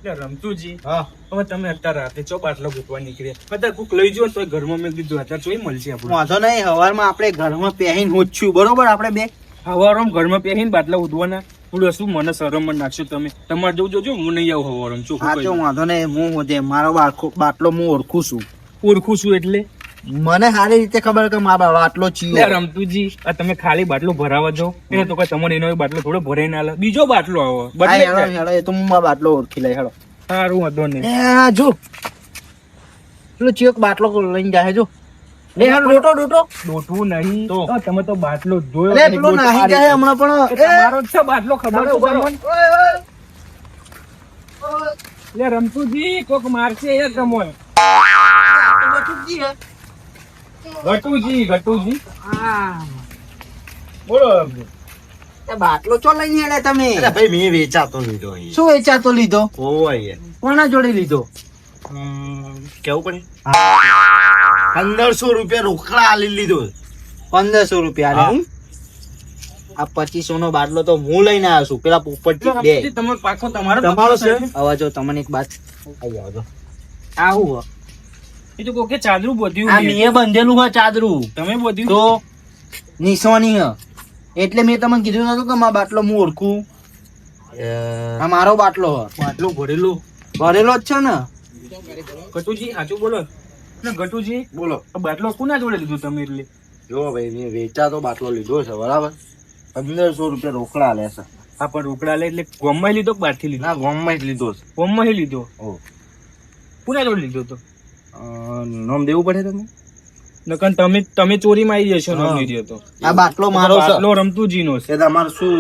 રમતુજી, હા હવે તમે અત્યારે રાતે ચો બાટલો ગોતવા નીકળ્યા, અત્યારે કોક લઈ જો તો ઘરમાં મેં કીધું અત્યારે ચોઈ મળશે આપણું. વાંધો નહીં, હવારમાં આપણે ઘરમાં પહેરીને હોચ્યું બરોબર, આપણે બે હવારમાં ઘરમાં પહેરીને બાટલા ઉધવાના થોડું શું મને શરમમાં નાખશો તમે. તમારે જવું જોજો, હું નહીં આવું હવારમાં. ચોખ્ખું હા કહી તો દઉં. વાંધો નહીં, હું હોતે મારો બાટલો હું ઓળખું છું. ઓળખું છું એટલે મને સારી રીતે ખબર કે મારા બાટલો ચીયો. રમતુજી, આ તમે ખાલી બાટલો ભરાવા જાઓ એને તો કઈ તમારે એનો બાટલો થોડો ભરાઈને આલે, બીજો બાટલો આવો હા, બદલે હેડો, જાય. હેડો, એ તો હું મારો બાટલો ઓળખી લઈ, હેડો. સારું વાંધો નહીં. એ જો પેલો ચિયો બાટલો લઈને જાય જો. લે હેડો, ડોટો ડોટવું નહીં તો. તમે તો બાટલો જોયો અરે નહીં, પેલો ડોટો નાહી આ જાય રીતે. હમણાં પણ. તમારો જ છે બાટલો, ખબર તો છે મને. ઓય, લે રમતુજી, કોક મારશે એ તમોન. ગટુજી બોલો. એ બાટલો ચો લઈને હેડે તમે? અરે ભાઈ મેં વેચાતો લીધો અહીં. શું વેચાતો લીધો? ઓય યાર. કોના જોડે લીધો? કેવું પડે? 1500 રૂપિયા રોકડા આલી લીધો. 1500 રૂપિયા. હા. હું આ 2500 નો બાટલો તો હું લઈને આવ્યો છું, પેલા પોપટજી બે. રમતુજી, તમે પાકો તમારો તમારો છે? હવે જો તમને એક વાત આઈ આવજો. આવું એ તો કોકે ચાદરું બધ્યું આ છે. મેં બંધેલું હોય ચાદરું તમે બધ્યું તો નિશાની હ, એટલે મેં તમને કીધું નતું કે મારો બાટલો હું ઓળખું. આ મારો બાટલો હ, આટલું ભરેલું. ભરેલો જ છે ને. ગટુજી સાચું બોલો ને. ગટુજી, બોલો. આ બાટલો કોના જોડે લીધું તમે? એટલે જો ભાઈ મેં વેચાતો બાટલો લીધો છે બરાબર. 1500 રૂપિયા રોકડા લેશે. આ પણ રોકડા લે એટલે ગોમમાં લીધો કે બહારથી લીધો? ના ગામમાં જ લીધો છે. ગોમમાં લીધો. ઓ કોના જોડે લીધો તો? નામ દેવું પડે તમે? નકર તમે ચોરીમાં આવી જશો. હા. નામ લીધો તો આ બાટલો મારો છે. બાટલો રમતુજીનો છે. એ તમારે શું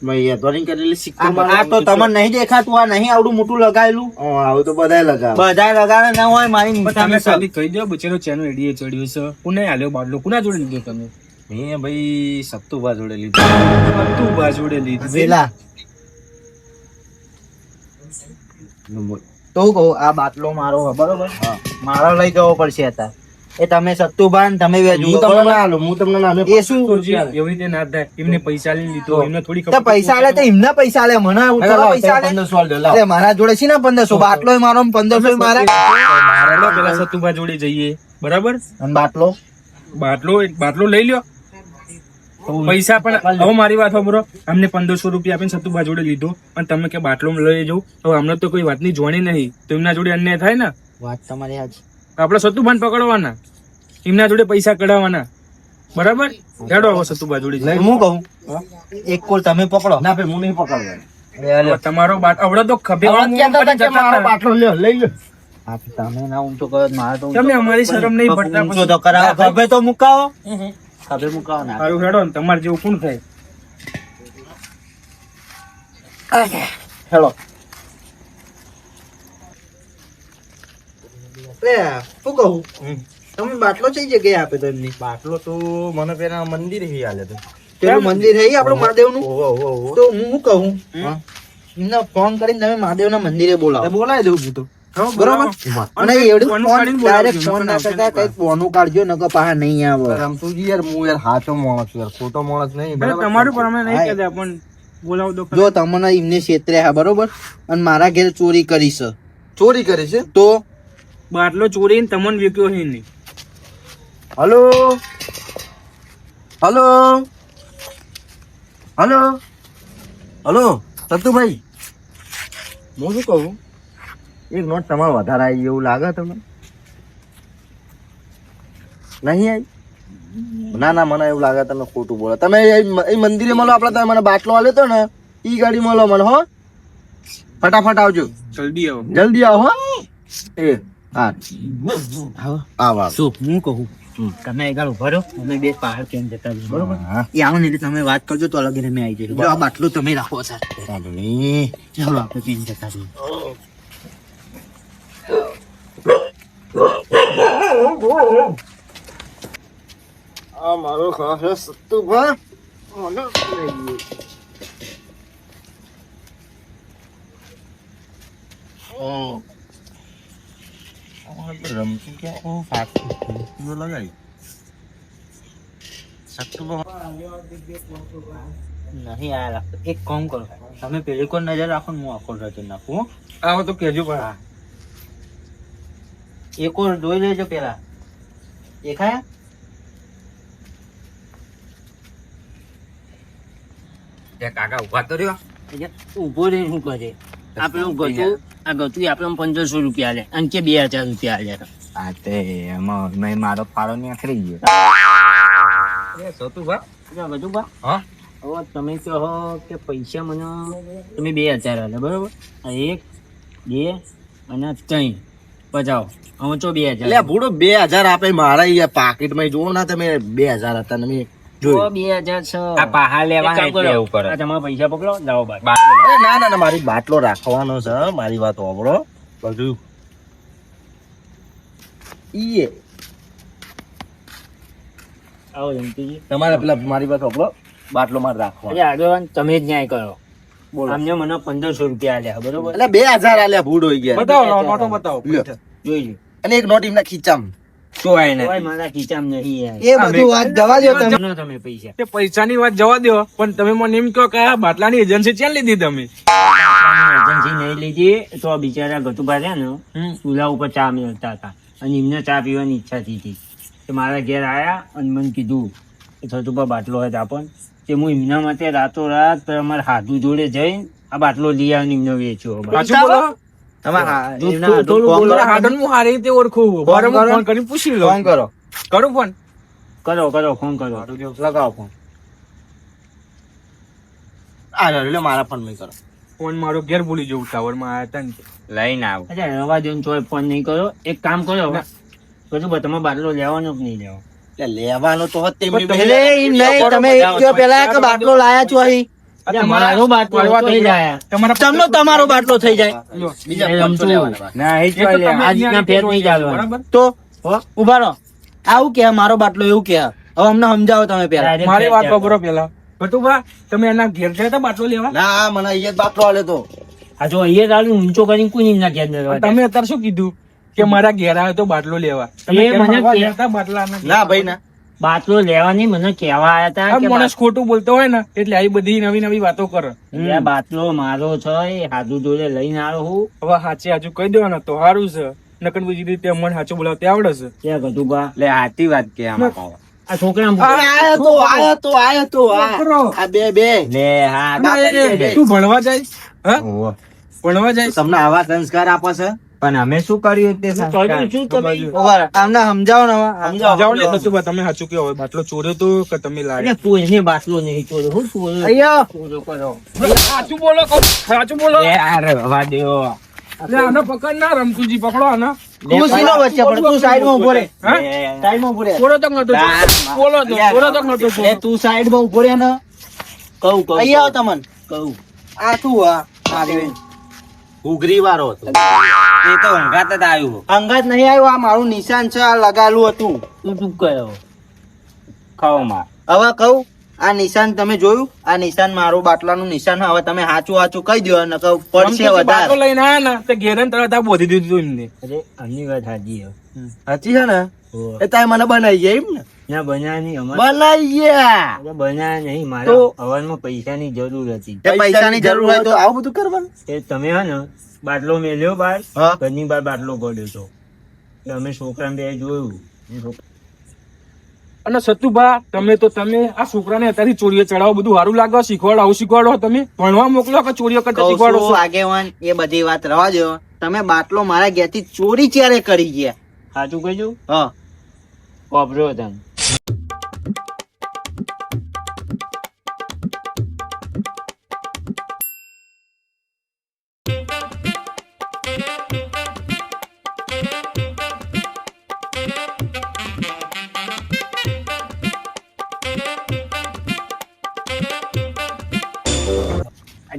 ભાઈ ધોરણ કરેલી સિક્કો આ તો તમને નહીં દેખાતું, આ નહીં આવડું મોટું લગાવેલું. આવું તો બધાય લગાવે. બધા લગાવે ના હોય મારી પણ તમે નિશાની છે. ખાલી કહી દો, બચેરો ચેનો એડીએ ચડ્યો છે. કોને આલ્યો બાટલો? કોના જોડે લીધો તમે? મેં ભાઈ સત્તુભા જોડે લીધો. તું બા જોડે લીધો. વેલા તો હું કહું, આ બાટલો મારો છે બરોબર. હા. મારો લઈ જવો પડશે અત્યારે. એ તમે સત્તુભાન તમે વેચો હું તમને ના આલું, હું તમને નામે એ શું? ગટુજી, એવી રીતે ના થાય. એમને પૈસા લઈ લીધો, એમને થોડી તો પૈસા આલે તો એમના પૈસા આલે, મને થોડા પૈસા આલે. 1500 આલ દો, લાવો. અરે મારા જોડે છે ને 1500, બાટલો મારો 1500 મારા. મારે પેલા સતુભા જોડે જઈએ, બરાબર? અને બાટલો બાટલો લઈ લ્યો. પૈસા પણ હવે મારી વાત સાંભળો. અમને 1500 રૂપિયા આપીને સતુભા જોડે લીધો અને તમે કે બાટલો લઈ જવું, હવે અમને તો કોઈ વાતની જોણી નહીં, તો એમના જોડે અન્યાય થાય ને. વાત તમારી આજ. આપડે સતુભાન પકડવાના, એમના જોડે પૈસા કઢાવવાના, બરાબર? હેડો હવે સતુભા જોડે જઈએ. હું કહું, એક કોલ તમે પકડો. ના ભાઈ હું નહીં પકડવાનો. હવે તમારો આવડે તો ખભે હવે ક્યાં હતા કે મારો બાટલો લ્યો, લઈ લો. હા, તો તમે ના ઊંચો કરો તો મારે તો ઊંચો તમે અમારી શરમ નહીં પડતા. ઊંચો તો કરાવો. ખભે તો મુકાવો, ખભે મુકાવો ના. સારું હેડો ને, તમારે જેવું કોણ થાય? હેલો. શું કહું, તમે બાટલો કઈ જગ્યાએ આપે તો એમની? બાટલો તો મને પેલા મંદિર થી આલે તો. પેલું મંદિર છે આપણું મહાદેવનું. ઓહો ઓહો ઓહો. તો હું કહું, એમને ફોન કરીને તમે મહાદેવના મંદિરે બોલાવો. બોલાવી દઉં હું તો. બરોબર. અને એવડું ફોન ફોન કરીને ડાયરેક્ટ બોલાવજો, ફોન ના નકર કરતા કઈક ફોનું કાઢજો, નકર પાછા નહીં આવે. રમતુજી યાર હું યાર સાચો માણસ છું યાર, ખોટો માણસ નહીં. અરે બરાબર? તમારું પણ અમે નહીં હા. કહેતા, પણ બોલાવો તો ખરા. જો તમને એમને છેતરે હા બરોબર, અને મારા ઘેર ચોરી કરી છે ચોરી કરી છે. તો બાટલો ચોરીને તમને વેચ્યો છે નહીં. Hello hello hello hello Satubhai, હું શું કહું, એક નોટ તમારે વધારે આવી એવું લાગે તમને? નહીં આવી? ના ના મને એવું લાગે તમે ખોટું બોલો. તમે એ મંદિરે મળો, આપડે તમે મને બાટલો આલ્યો તો ને ઈ ગાડી મળો મને. હો, ફટાફટ આવજો, જલ્દી આવો. જલ્દી આવો. હો એ હા આવો. શું હું કહું, તમે એક ઉભા રહો, અમે બે પહાડ કેમ જતા રહીએ, બરોબર? હા. એ આવો ને એટલે તમે વાત કરજો તો અલગ અમે આવી જઈએ. જો આ બાટલો તમે રાખો સર. વાંધો નહીં. ચાલો આપણે કેમ જતા રહીએ. આ મારો ખાસ સતુભા રમતું ક્યાં લગાવી સતુભા નહીં આ લાગતો. એક કામ કરો, તમે પેલી કોઈ નજર રાખો ને હું આખો રચી નાખું હો. આવો તો કેજો પણ એક વાર જોઈ લેજો પેલા દેખાય. કાકા ઉભા તો રહ્યો. ઉભો રહી શું કરે આપણે ગતું આ ગતું આપણે 1500 રૂપિયા લે અને કે 2000 રૂપિયા લે. હા તે એમાં મેં મારો ફાળો નીકળી ગયો. ગતું બા હા હવે તમે કહો કે પૈસા મને તમે 2000 આલે બરોબર. આ 1 2 અને 3 બચાવો હવે તો 2000 એટલે ભૂડો 2000 આપે મારા અહીંયા પાકીટમાં જોવો ના તમે 2000 હતા ને મેં જોયું. 2000 છે આ પાહા લેવા એક કામ કરો, એટલે એવું કરે. આ તમારા પૈસા પકડો લાવો બાર. અરે ના ના ના મારી બાટલો રાખવાનો છે મારી વાત સાંભળો બધું ઈએ આવો જંતુજી. તમારે પેલા મારી વાત સાંભળો બાટલો મારે રાખવાનો. અરે આગળ તમે જ ન્યાય કરો. અમને મને 1500 રૂપિયા આલ્યા બરોબર. એટલે 2000 આલ્યા ભૂડ હોઈ ગયા. બતાવો નોટો બતાવો લ્યો. જોઈ લો. અને એક નોટ એમના ખીચામાં. ચોય ને કોઈ મારા ખીચામાં નહીં યાર. એ બધું વાત જવા દો તમે. ગણો તમે પૈસા. તે પૈસાની વાત જવા દો પણ તમે મને એમ કહો કે આ બાટલાની એજન્સી ક્યાં લીધી તમે? એજન્સી નહીં લીધી તો આ બિચારા ગતુભા રહ્યા ને ચૂલા ઉપર ચા મેળવતા હતા અને એમને ચા પીવાની ઈચ્છા થઈ હતી. કે મારા ઘેર આયા અને મને કીધું કે થતુભા બાટલો હોય તો આપણ કે હું એમના માટે રાતોરાત અમારા હાથું જોડે જઈને આ બાટલો લઈ આવીને એમને વેચ્યો. સાચું બોલો? થોડું બોલો. તમારા હાડન હું હારી રીતે ઓળખું. બરાબર, હું ફોન કરીને પૂછી લઉં. ફોન કરો. કરું ફોન? કરો ફોન કરો. લગાવો ફોન. આ લે મારા ફોન માં કરો. ફોન મારો ઘેર ભૂલી જવું ટાવર માં આયા હતા ને. લઈને આવ. અચ્છા રવા દો ને તોય ફોન નહીં કરો. એક કામ કરો કશું તમે બાટલો લેવાનો કે નહીં લેવો? એટલે લેવાનો તો હોત તેમ પહેલે ઈ નહીં, તમે એક કયો પેલા કે બાટલો લાયા છો અહીં. મારો બાટલો થઈ જાય તમને તમારો બાટલો થઈ જાય. બીજા એ પાંચસો રમતું. લેવાના. ના એ એ તો ચોય તમે લે. આ રીતના ફેર નહીં ચાલવાનો. બરાબર? તો ઉભા રહો. આવું કે મારો બાટલો એવું કે હવે અમને સમજાવો તમે પેલા. મારી વાત ખબરો પેલા ભતુભા તમે એના ઘેર ગયા હતા બાટલો લેવા? ના મને અહીંયા જ બાટલો આલ્યો તો. આ જો અહીંયા ચાલુ ઊંચો કરીને કોઈ એમના ઘેર ન રહેવા દે. તમે અત્યારે શું કીધું કે મારા ઘેર આવ્યો તો બાટલો લેવા? તમે એ ઘેર મને માંગવા કે- ગયા હતા બાટલાના? ના ભાઈ ના. બાટલો લેવાની મને કહેવા આયા હતા આ કે માણસ ખોટું બોલતો હોય ને એટલે આવી બધી નવી નવી વાતો કરે. આ બાટલો મારો છે એ હાથું જોડે લઈને આવ્યો હું. હવે સાચે હાચું કહી દેવાનું તો સારું છે. નકર બીજી રીતે મને સાચું બોલાવતા આવડે છે. ક્યાં કીધું બા લે હાચી વાત કે આમાં કહો. આ છોકરા આયો તો આ બે લે હા ના, તું ભણવા જાય? હા, ઓહો. ભણવા જાય? તમને આવા સંસ્કાર આપે છે. પણ અમે શું કર્યું તે સંસ્કાર? શું તમે અમને સમજાવો ને જાઓ ને ભતુભા, તમે સાચું કહો. હવે બાટલો ચોર્યો તો કે તમે લાવ્યા? અરે કોઈને બાટલો નહીં ચોર્યો. હું ચોર્યો? અહીંયા ચોર્યો કરો. સાચું બોલો કહો, સાચું બોલો. લે આ રવા દ્યો. લે, આને પકડ ના, રમતુજી પકડો આને. ખુશીનો વચ્ચે પડે. તું સાઈડમાં ઉભો રહે. હા? સાઈડમાં ઉભો રહે. બોલો તો નતો બોલો તો બોલો તો નતો એટલે તું સાઈડમાં ઉભો રહે ને. કહું અહીંયા આવો તમને. કહું આ શું આ ઘૂઘરી વાળો હતો. એ તો ઊંઘાત જ આવ્યું. અંગાત નહીં આવ્યો. આ મારું નિશાન છે. આ લગાવેલું હતું. તું ચૂપ કર્યો. ખાઓ માં. હવે કહું આ નિશાન તમે જોયું? આ નિશાન મારું બાટલાનું નિશાન. હવે તમે હાચું કહી દો ને કહું પડશે બાટલો વધારે. લઈને આયા ને તે ઘેર ને તરત આ બોધી દીધું એમને. અરે આમની વાત સાચી છે. સાચી છે ને? હોવે. એ તારે મને બનાવી જાય એમ ને? ના બનાવવાની અમારે બનાવી ગયા. અરે બનાવ્યા નહીં. મારે તો? હવારમાં પૈસાની જરૂર હતી. એ પૈસાની જરૂર હોય તો આવું બધું કરવાનું. એ તમે હે ને બાટલો મેલ્યો બાર હા. ઘરની બાર બાટલો પડ્યો હતો એટલે અમે છોકરાને બે જોયું. અને સતુભા તમે આ છોકરાને અત્યારથી ચોરીઓ ચડાવો બધું સારું લાગે? શીખવાડો, આવું શીખવાડો. તમે ભણવા મોકલો કે ચોરીઓ કરતા કહું શીખવાડો છું, છો? આગેવાન એ બધી વાત રવા દો. તમે બાટલો મારા ઘેરથી ચોરી ક્યારે કરી ગયા? સાચું કહેજો. હા વાપર્યો હતા.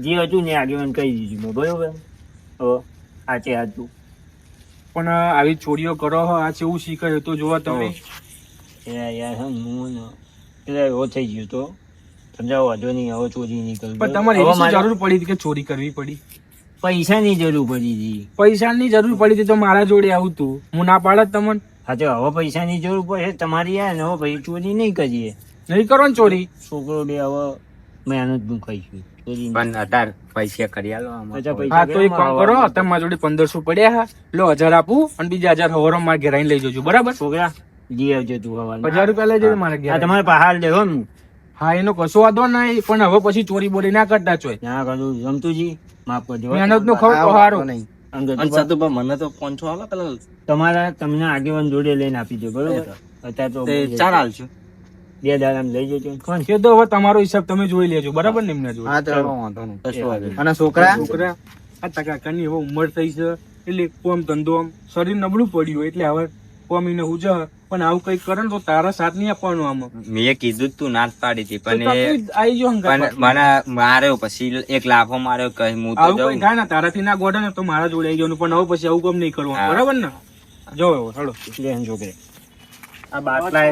જે હતું ને આગેવાન કહી દીધું મેં, બરોબર. હવે સાચે હતું. પણ આવી ચોરીઓ કરો હો, આ કેવું શીખે એ તો જોવા તમે. યાર હું ને એટલે એવો થઈ ગયો તો સમજાવો વાંધો નહીં. હવે ચોરી નહીં કરું. પણ તમારે હવે એવી શું મારે જરૂર પડી હતી કે ચોરી કરવી પડી? પૈસાની જરૂર પડી હતી. પૈસાની જરૂર પડી હતી તો મારા જોડે આવું તું, હું ના પાડત તમને. હા તો હવે પૈસાની જરૂર પડશે તમારી યાર ને હવે પછી ચોરી નહીં કરીએ. નહીં કરો ને ચોરી. છોકરો બે હવે મહેનત નું ખાઈશું પણ 18 પૈસા કરી આલો આમાં. પચાસ પૈસા હા તો એક કામ કરો તમારા જોડે 1500 પડ્યા હા લો 1000 આપું અને બીજા 1000 હવારો મારા ઘેર આવીને લઈ જજો બરાબર છોકરા લઈ આવજો તું હવારમાં. 1000 રૂપિયા લઈ જજો મારા ઘેર આ તમારે પહાડ દેવો ને હા એનો કશો વાંધો નહીં પણ હવે પછી ચોરી બોરી ના કરતા ચોય ના કરું રમતુજી માફ કરજો મહેનત નું ખાવ તો સારું નહીં. આમ અને ગતુભા, સતુભા મને તો 500 આલો પેલા તમારા તમને આગેવાન જોડે લઈને આપી દો બરોબર. અત્યારે તો તે 4 આલજો. 2 દાડામાં લઈ જજો. એ તો હવે તમારો હિસાબ તમે જોઈ લેજો બરાબર ને એમના જોડે હા તો વાંધો નહીં. કશો વાંધો નહીં. અને છોકરા છોકરા આ ટકાકાની હવે ઉંમર થઈ છે એટલે કોમ ધંધો આમ શરીર નબળું પડ્યું હોય એટલે હવે કોમ એને ઉજે પણ આવું કઈ કરે ને તો તારા સાથ નહીં આપવાનો આમાં મેં કીધું જ તું ના જ પાડી હતી તો પણ એ તું આઈ જો હંગાત પણ મને માર્યો પછી એક લાફો માર્યો કહી હું તો આવું કઈ જાઉં. થાય ને તારાથી ના ગોડે ને તો મારા જોડે આવી જવાનું પણ હવે પછી આવું કામ નહીં કરવાનું હા. બરાબર ને જો હેડો લે આમ છોકરા. આ બાટલા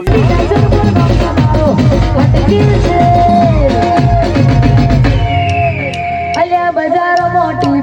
અલ્યા બજાર મોટી